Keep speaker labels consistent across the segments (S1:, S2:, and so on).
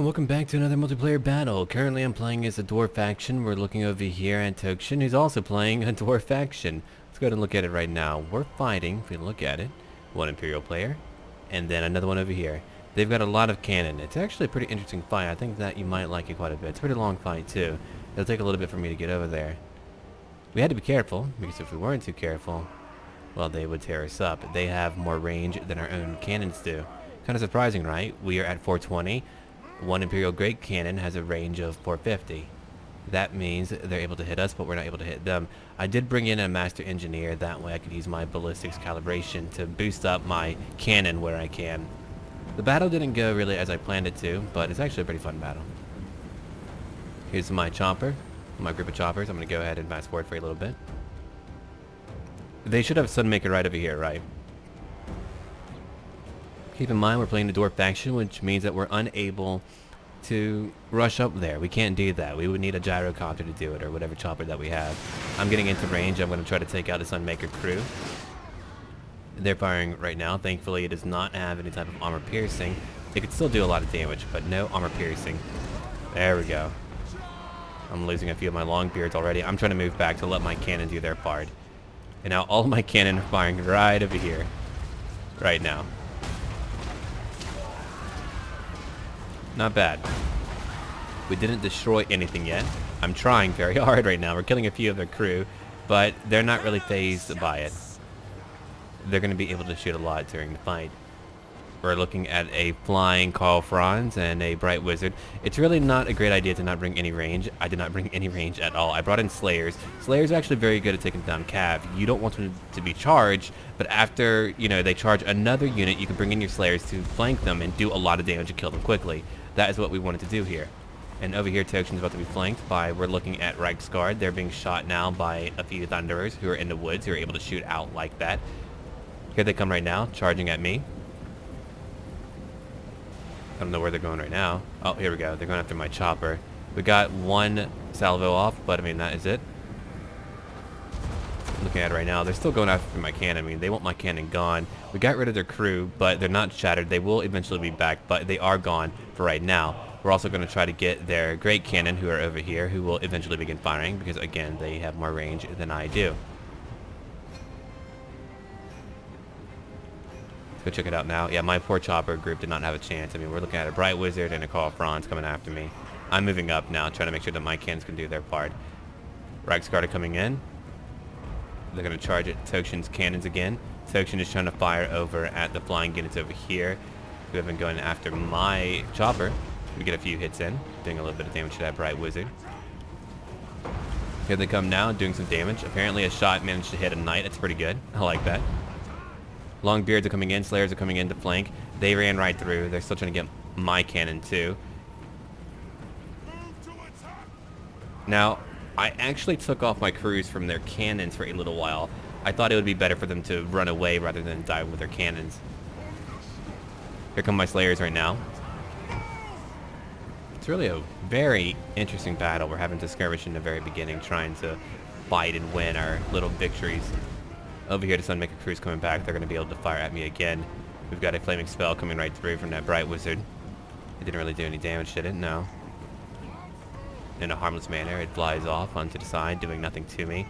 S1: welcome back to another multiplayer battle. Currently I'm playing as a Dwarf faction. We're looking over here at Tokshin, who's also playing a Dwarf faction. Let's go ahead and look at it right now. We're fighting, if we look at it, one Imperial player, and then another one over here. They've got a lot of cannon. It's actually a pretty interesting fight. I think that you might like it quite a bit. It's a pretty long fight too. It'll take a little bit for me to get over there. We had to be careful, because if we weren't too careful, well, they would tear us up. They have more range than our own cannons do. Kind of surprising, right? We are at 420. One Imperial Great Cannon has a range of 450. That means they're able to hit us, but we're not able to hit them. I did bring in a Master Engineer. That way I could use my ballistics calibration to boost up my cannon where I can. The battle didn't go really as I planned it to, but it's actually a pretty fun battle. Here's my chopper, my group of choppers. I'm going to go ahead and fast forward for a little bit. They should have Sunmaker right over here, right? Keep in mind we're playing the Dwarf faction, which means that we're unable to rush up there. We can't do that. We would need a gyrocopter to do it, or whatever chopper that we have. I'm getting into range. I'm going to try to take out the Sunmaker crew. They're firing right now. Thankfully, it does not have any type of armor piercing. It could still do a lot of damage, but no armor piercing. There we go. I'm losing a few of my long beards already. I'm trying to move back to let my cannon do their part. And now all of my cannon are firing right over here. Right now. Not bad. We didn't destroy anything yet. I'm trying very hard right now. We're killing a few of their crew, but they're not really fazed by it. They're going to be able to shoot a lot during the fight. We're looking at a flying Carl Franz and a Bright Wizard. It's really not a great idea to not bring any range. I did not bring any range at all. I brought in Slayers. Slayers are actually very good at taking down Cav. You don't want them to be charged, but after, they charge another unit, you can bring in your Slayers to flank them and do a lot of damage and kill them quickly. That is what we wanted to do here. And over here, Tokshin's about to be flanked by, we're looking at Reiksguard. They're being shot now by a few Thunderers who are in the woods, who are able to shoot out like that. Here they come right now, charging at me. I don't know where they're going right now. Oh, here we go. They're going after my chopper. We got one salvo off, but I mean, that is it. Looking at it right now, they're still going after my cannon. I mean, they want my cannon gone. We got rid of their crew, but they're not shattered. They will eventually be back, but they are gone for right now. We're also going to try to get their great cannon, who are over here, who will eventually begin firing, because again, they have more range than I do. Let's go check it out now. Yeah, my poor chopper group did not have a chance. I mean, we're looking at a Bright Wizard and a Carl Franz coming after me. I'm moving up now, trying to make sure that my cannons can do their part. Reiksguard are coming in. They're going to charge at Tokshin's cannons again. Tokshin is trying to fire over at the flying units over here, who have been going after my chopper. We get a few hits in, doing a little bit of damage to that Bright Wizard. Here they come now, doing some damage. Apparently a shot managed to hit a knight. It's pretty good. I like that. Long beards are coming in. Slayers are coming in to flank. They ran right through. They're still trying to get my cannon too. Now, I actually took off my crews from their cannons for a little while. I thought it would be better for them to run away rather than die with their cannons. Here come my Slayers right now. It's really a very interesting battle. We're having to skirmish in the very beginning, trying to fight and win our little victories. Over here, the Sunmaker crew's coming back. They're going to be able to fire at me again. We've got a flaming spell coming right through from that Bright Wizard. It didn't really do any damage, did it? No. In a harmless manner, it flies off onto the side, doing nothing to me.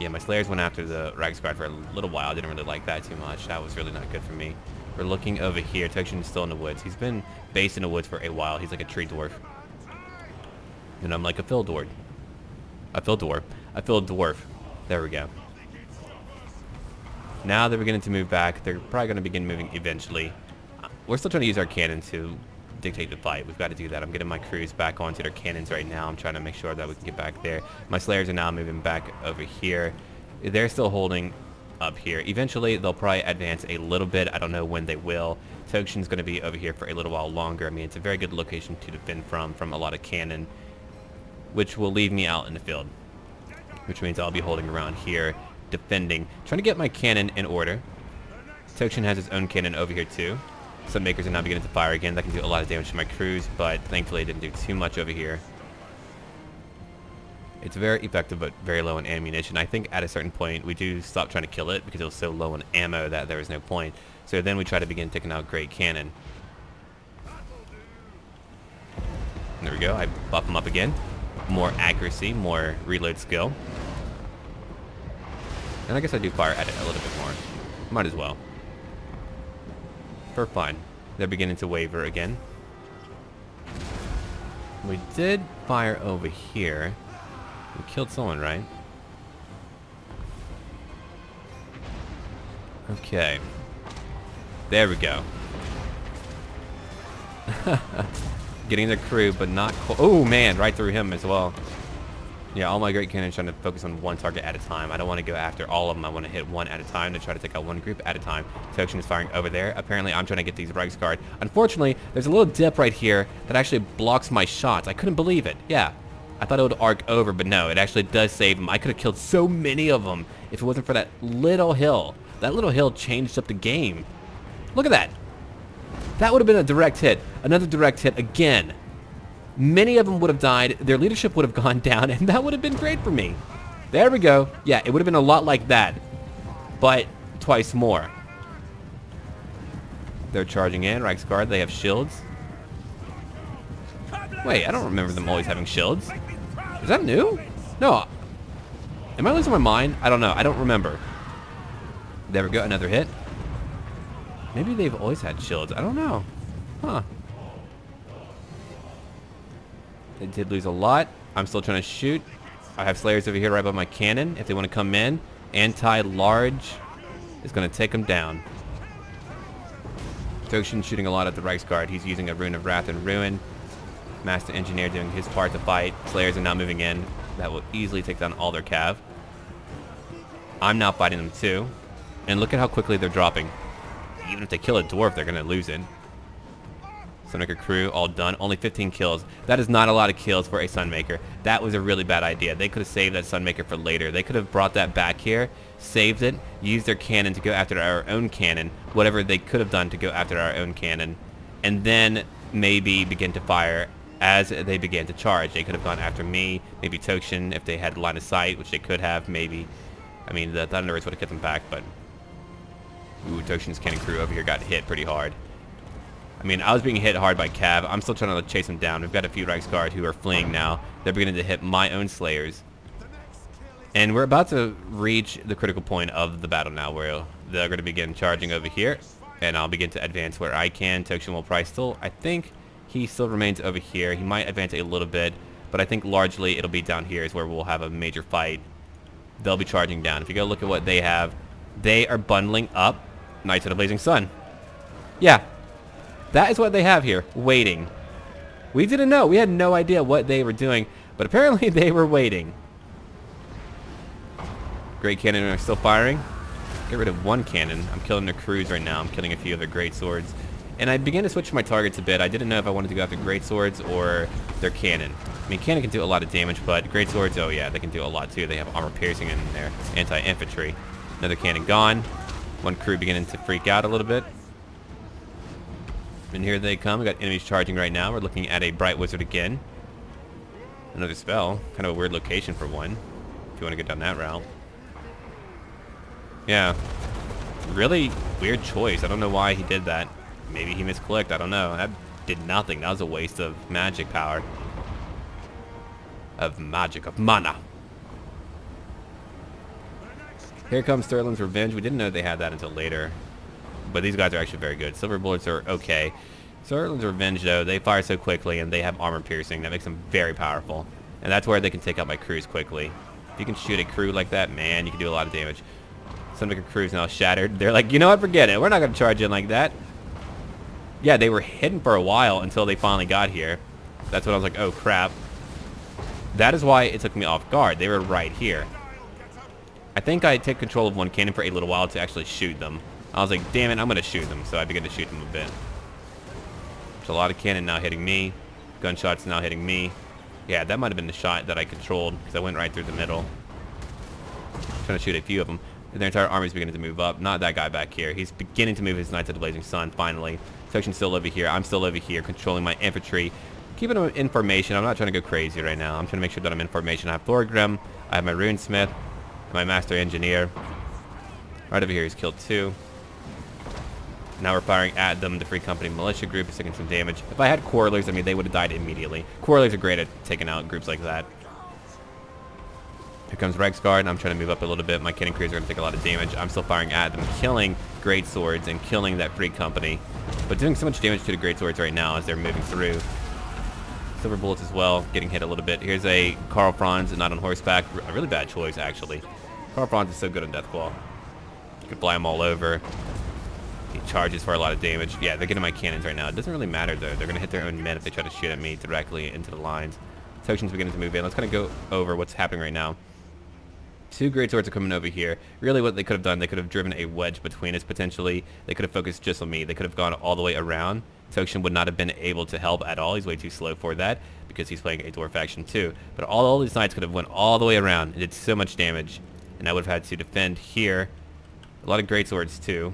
S1: Yeah, my Slayers went after the Reiksguard for a little while. I didn't really like that too much. That was really not good for me. We're looking over here. Tokshin is still in the woods. He's been based in the woods for a while. He's like a tree dwarf. And I'm like a field dwarf. A field dwarf. A field dwarf. There we go. Now they're beginning to move back. They're probably going to begin moving eventually. We're still trying to use our cannon to dictate the fight. We've got to do that. I'm getting my crews back onto their cannons right now. I'm trying to make sure that we can get back there. My Slayers are now moving back over here. They're still holding up here. Eventually, they'll probably advance a little bit. I don't know when they will. Tokshin's going to be over here for a little while longer. I mean, it's a very good location to defend from a lot of cannon, which will leave me out in the field, which means I'll be holding around here, defending, trying to get my cannon in order. Tokshin has his own cannon over here too. Sunmakers are now beginning to fire again. That can do a lot of damage to my crews, but thankfully it didn't do too much over here. It's very effective, but very low in ammunition. I think at a certain point we do stop trying to kill it because it was so low in ammo that there was no point. So then we try to begin taking out great cannon. There we go. I buff him up again. More accuracy, more reload skill. And I guess I do fire at it a little bit more. Might as well. For fun. They're beginning to waver again. We did fire over here. We killed someone, right? Okay. There we go. Getting the crew, but not... Oh, man. Right through him as well. Yeah, all my great cannons trying to focus on one target at a time. I don't want to go after all of them. I want to hit one at a time to try to take out one group at a time. Tokshin is firing over there. Apparently, I'm trying to get these Reichsguard. Unfortunately, there's a little dip right here that actually blocks my shots. I couldn't believe it. Yeah. I thought it would arc over, but no, it actually does save them. I could have killed so many of them if it wasn't for that little hill. That little hill changed up the game. Look at that. That would have been a direct hit. Another direct hit again. Many of them would have died. Their leadership would have gone down, and that would have been great for me. There we go. Yeah, it would have been a lot like that, but twice more. They're charging in. Reichsguard, they have shields. Wait, I don't remember them always having shields. Is that new? No. Am I losing my mind? I don't know. I don't remember. There we go. Another hit. Maybe they've always had shields. I don't know. Huh. They did lose a lot. I'm still trying to shoot. I have Slayers over here right by my cannon. If they want to come in, anti-large is going to take them down. Tokshin shooting a lot at the Reichsguard. He's using a Rune of Wrath and Ruin. Master Engineer doing his part to fight. Slayers are now moving in. That will easily take down all their cav. I'm now fighting them too. And look at how quickly they're dropping. Even if they kill a dwarf, they're going to lose it. Sunmaker crew all done. Only 15 kills. That is not a lot of kills for a Sunmaker. That was a really bad idea. They could have saved that Sunmaker for later. They could have brought that back here, saved it, used their cannon to go after our own cannon, whatever they could have done to go after our own cannon, and then maybe begin to fire as they began to charge. They could have gone after me, maybe Tokshin if they had line of sight, which they could have, maybe. I mean, the Thunderers would have kept them back, but... Ooh, Tokshin's cannon crew over here got hit pretty hard. I mean, I was being hit hard by Cav. I'm still trying to chase them down. We've got a few Reichsguard who are fleeing now. They're beginning to hit my own Slayers. And we're about to reach the critical point of the battle now, where they're going to begin charging over here. And I'll begin to advance where I can. Tokshin will probably still, I think he still remains over here. He might advance a little bit, but I think largely it'll be down here is where we'll have a major fight. They'll be charging down. If you go look at what they have, they are bundling up Knights of the Blazing Sun. Yeah. That is what they have here, waiting. We didn't know. We had no idea what they were doing, but apparently they were waiting. Great cannon are still firing. Get rid of one cannon. I'm killing their crews right now. I'm killing a few of their great swords. And I began to switch my targets a bit. I didn't know if I wanted to go after great swords or their cannon. I mean, cannon can do a lot of damage, but great swords, oh yeah, they can do a lot too. They have armor piercing in their anti-infantry. Another cannon gone. One crew beginning to freak out a little bit. And here they come. We got enemies charging right now. We're looking at a Bright Wizard again. Another spell. Kind of a weird location for one, if you want to get down that route. Yeah. Really weird choice. I don't know why he did that. Maybe he misclicked. I don't know. That did nothing. That was a waste of magic power. Of magic. Of mana. Here comes Sterling's Revenge. We didn't know they had that until later. But these guys are actually very good. Silver Bullets are okay. Sterling's Revenge, though, they fire so quickly and they have armor piercing. That makes them very powerful. And that's where they can take out my crews quickly. If you can shoot a crew like that, man, you can do a lot of damage. Some of the crews now shattered. They're like, you know what, forget it. We're not going to charge in like that. Yeah, they were hidden for a while until they finally got here. That's when I was like, oh, crap. That is why it took me off guard. They were right here. I think I take control of one cannon for a little while to actually shoot them. I was like, damn it, I'm going to shoot them. So I began to shoot them a bit. There's a lot of cannon now hitting me. Gunshots now hitting me. Yeah, that might have been the shot that I controlled because I went right through the middle. Trying to shoot a few of them. Their entire army is beginning to move up. Not that guy back here. He's beginning to move his Knights of the Blazing Sun, finally. Section's still over here. I'm still over here, controlling my infantry. Keeping them in formation. I'm not trying to go crazy right now. I'm trying to make sure that I'm in formation. I have Thorgrim. I have my Runesmith. My Master Engineer. Right over here, he's killed 2. Now we're firing at them. The Free Company militia group is taking some damage. If I had Quarrelers, I mean, they would have died immediately. Quarrelers are great at taking out groups like that. Here comes Rexguard, and I'm trying to move up a little bit. My cannon crews are going to take a lot of damage. I'm still firing at them, killing great swords and killing that Free Company, but doing so much damage to the great swords right now as they're moving through. Silver bullets as well, getting hit a little bit. Here's a Karl Franz, not on horseback. A really bad choice, actually. Karl Franz is so good on Deathclaw. You can fly him all over. He charges for a lot of damage. Yeah, they're getting my cannons right now. It doesn't really matter, though. They're going to hit their own men if they try to shoot at me directly into the lines. Tokshin's beginning to move in. Let's kind of go over what's happening right now. Two great swords are coming over here. Really what they could have done, they could have driven a wedge between us potentially. They could have focused just on me. They could have gone all the way around. Tokshin would not have been able to help at all. He's way too slow for that because he's playing a dwarf faction too. But all these knights could have went all the way around and did so much damage. And I would have had to defend here. A lot of great swords too.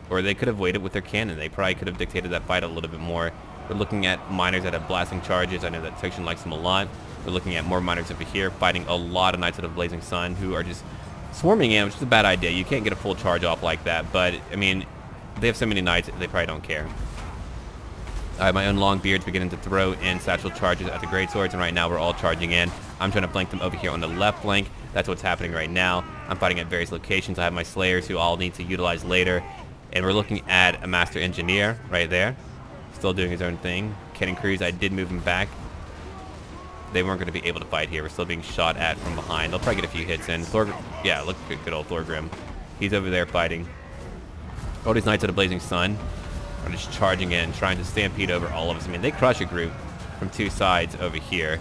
S1: Or they could have waited with their cannon. They probably could have dictated that fight a little bit more. We're looking at miners that have blasting charges. I know that Tokshin likes them a lot. We're looking at more miners over here, fighting a lot of Knights of the Blazing Sun who are just swarming in, which is a bad idea. You can't get a full charge off like that, but, I mean, they have so many Knights, they probably don't care. I have my own long beards beginning to throw in satchel charges at the great swords, and right now we're all charging in. I'm trying to flank them over here on the left flank. That's what's happening right now. I'm fighting at various locations. I have my Slayers who I'll need to utilize later. And we're looking at a Master Engineer right there. Still doing his own thing. Cannon crews, I did move him back. They weren't going to be able to fight here. We're still being shot at from behind. They'll probably get a few hits in. Yeah, look at good old Thorgrim. He's over there fighting. All these Knights of the Blazing Sun are just charging in, trying to stampede over all of us. I mean, they crush a group from two sides over here.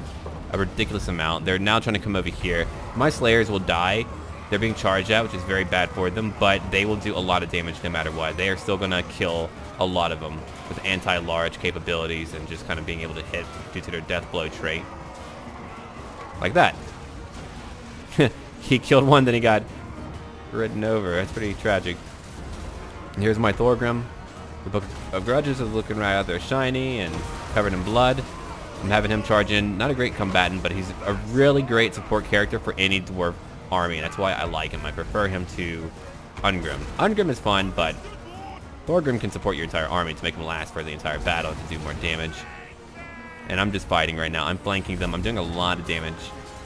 S1: A ridiculous amount. They're now trying to come over here. My Slayers will die. They're being charged at, which is very bad for them, but they will do a lot of damage no matter what. They are still going to kill a lot of them with anti-large capabilities and just kind of being able to hit due to their death blow trait. Like that. He killed one, then he got ridden over. That's pretty tragic. And here's my Thorgrim. The Book of Grudges is looking rather shiny and covered in blood. I'm having him charge in. Not a great combatant, but he's a really great support character for any dwarf army. That's why I like him. I prefer him to Ungrim. Ungrim is fun, but Thorgrim can support your entire army to make him last for the entire battle to do more damage. And I'm just fighting right now. I'm flanking them. I'm doing a lot of damage.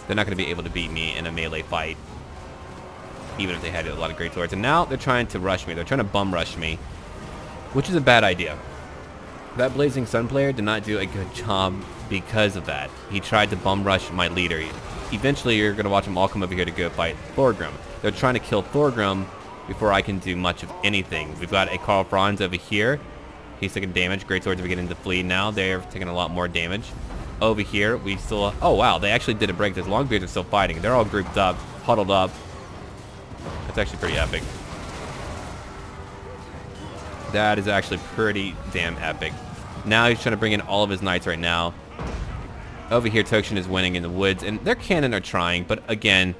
S1: They're not going to be able to beat me in a melee fight, even if they had a lot of great swords. And now they're trying to rush me. They're trying to bum rush me, which is a bad idea. That Blazing Sun player did not do a good job because of that. He tried to bum rush my leader. Eventually, you're going to watch them all come over here to go fight Thorgrim. They're trying to kill Thorgrim before I can do much of anything. We've got a Karl Franz over here. He's taking damage. Great swords are beginning to flee now. They're taking a lot more damage. Over here, we still... Oh, wow. They actually did a break. Those Longbeards are still fighting. They're all grouped up, huddled up. That's actually pretty epic. That is actually pretty damn epic. Now he's trying to bring in all of his knights right now. Over here, Tokshin is winning in the woods, and their cannon are trying, but again,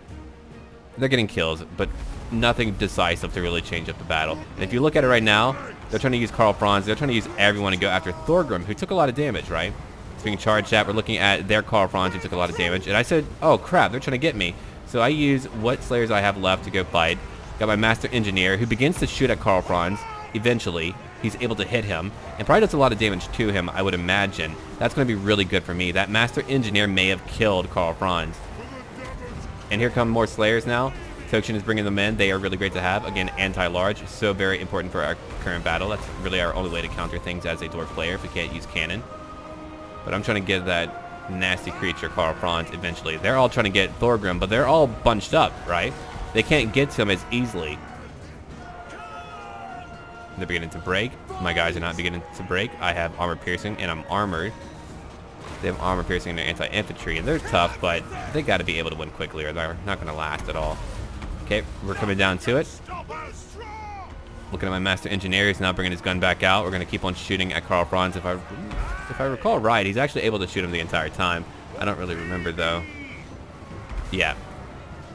S1: they're getting kills, but nothing decisive to really change up the battle. And if you look at it right now, they're trying to use Karl Franz. They're trying to use everyone to go after Thorgrim, who took a lot of damage, right? It's being charged at. We're looking at their Karl Franz, who took a lot of damage. And I said, oh, crap, they're trying to get me. So I use what Slayers I have left to go fight. Got my Master Engineer, who begins to shoot at Karl Franz. Eventually, he's able to hit him, and probably does a lot of damage to him, I would imagine. That's going to be really good for me. That Master Engineer may have killed Karl Franz. And here come more Slayers now. Tokshin is bringing them in. They are really great to have. Again, anti-large, so very important for our current battle. That's really our only way to counter things as a dwarf player if we can't use cannon. But I'm trying to get that nasty creature, Karl Franz, eventually. They're all trying to get Thorgrim, but they're all bunched up, right? They can't get to him as easily. They're beginning to break. My guys are not beginning to break. I have armor piercing, and I'm armored. They have armor piercing and they're anti-infantry, and they're tough, but they got to be able to win quickly, or they're not going to last at all. Okay, we're coming down to it. Looking at my Master Engineer, he's now bringing his gun back out. We're going to keep on shooting at Karl Franz. If I recall right, he's actually able to shoot him the entire time. I don't really remember, though. Yeah,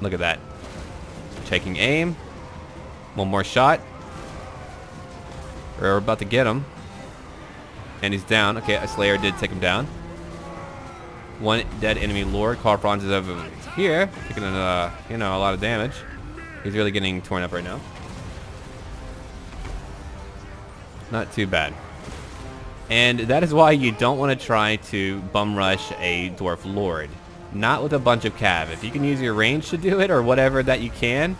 S1: look at that. Taking aim. One more shot. We're about to get him. And he's down. Okay, a Slayer did take him down. One dead enemy lord. Karl Franz is over here, taking a lot of damage. He's really getting torn up right now. Not too bad. And that is why you don't want to try to bum rush a Dwarf Lord. Not with a bunch of cav. If you can use your range to do it or whatever that you can,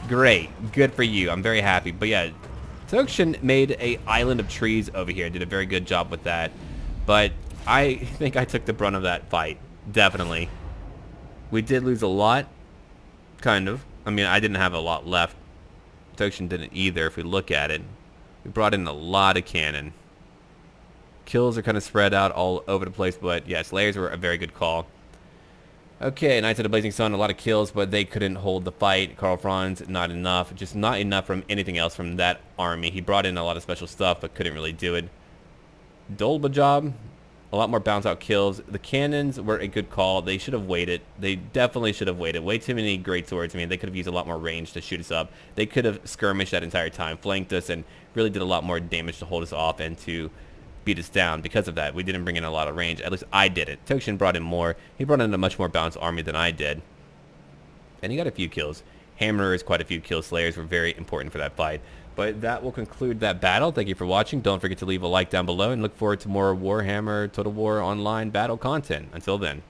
S1: great. Good for you. I'm very happy. But yeah, Tokshin made a island of trees over here. Did a very good job with that. But I think I took the brunt of that fight. Definitely. We did lose a lot. Kind of. I mean, I didn't have a lot left. Tokshin didn't either if we look at it. We brought in a lot of cannon. Kills are kind of spread out all over the place, but yeah, Slayers were a very good call. Okay, Knights of the Blazing Sun, a lot of kills, but they couldn't hold the fight. Karl Franz, not enough. Just not enough from anything else from that army. He brought in a lot of special stuff, but couldn't really do it. Dolba job, a lot more bounce out kills. The cannons were a good call. They should have waited. They definitely should have waited. Way too many great swords. I mean, they could have used a lot more range to shoot us up. They could have skirmished that entire time, flanked us, and really did a lot more damage to hold us off and to beat us down. Because of that, we didn't bring in a lot of range. At least I did it. Tokshin brought in more. He brought in a much more balanced army than I did. And he got a few kills. Hammerers, quite a few kills. Slayers were very important for that fight. But that will conclude that battle. Thank you for watching. Don't forget to leave a like down below and look forward to more Warhammer Total War Online battle content. Until then.